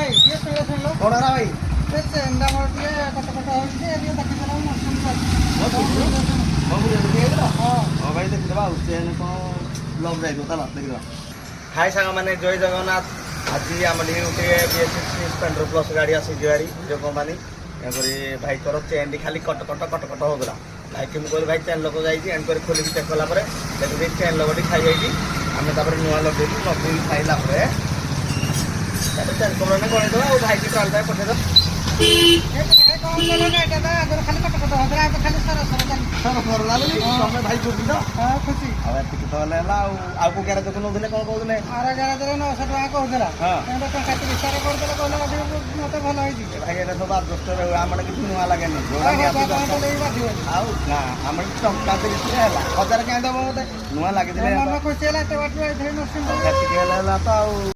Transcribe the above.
ଭାଇ ଟିକେ ଶୁଣିଲ କଣ ହେଲା ଭାଇ? ଚେନ୍ଟା ମୋର ଟିକେ କଟ ହଉଛି ଟିକେ ଦେଖିଦେଲା ମୁଁ ହଁ ଭାଇ ଦେଖିଦେବା ଆଉ ଚେନ୍ କଣ ଲକ୍ ଯାଇଥିବ ତାହେଲେ ଦେଖିଦେବା। ହାଇ ସାଙ୍ଗମାନେ ଜୟ ଜଗନ୍ନାଥ। ଆଜି ଆମର ଟିକେ ଗୋଟିଏ BS6 ସ୍ପ୍ଲେଣ୍ଡର ପ୍ଲସ୍ ଗାଡ଼ି ଆସିଛି ଭାରି ନିଜ କମ୍ପାନୀ। ତେଣୁକରି ଭାଇଙ୍କର ଚେନ୍ଟି ଖାଲି କଟ ହେଉଥିଲା। ଭାଇକି ମୁଁ କହିଲି ଭାଇ ଚେନ୍ ଲକ ଯାଇଛି ଏଣୁକରି ଖୋଲିକି ଚେକ୍ କଲା ପରେ ଦେଖୁଛି ଚେନ୍ ଲକଟି ଖାଇଯାଇଛି। ଆମେ ତାପରେ ନୂଆ ଲଗେଇଲୁ ଲଗେଇକି ଖାଇଲା ପରେ ତାପରେ ଚେନ୍ କମ୍ପାନୀ ଗଣେଇଦେବା ଆଉ ଭାଇକି ଟ୍ରାଏଲ୍ ପାଇଁ ପଠେଇଦେବା। ତମେ ଭାଇ ଖୁସି ତ? ଖୁସି ଆଉ ଏତିକି ତ ହେଲେ ହେଲା ଆଉ କୋଉ ଗ୍ୟାରେଜ ନଉଥିଲେ କଣ କହୁଥିଲେ? ଆର ଗାଡ଼ିରେ 900 ଟଙ୍କା କହୁଥିଲା ଟଙ୍କା 30 କରିଦେଲେ କହିଲେ ମତେ ଭଲ ହେଇଛି ଭାଇ ଏଇଟା ସବୁ ଆଡଜଷ୍ଟରେ ହୁଏ ଆମର କିଛି ନୂଆ ଲାଗେନି ଆଉ ନା ଆମର ଟଙ୍କା 30 ହେଲା 1000 କାହିଁ ଦବ ମତେ ନୂଆ ଲାଗିଥିଲେ ଖୁସି ହେଲା ଏତେ ବାଟ ହେଲା ତ ଆଉ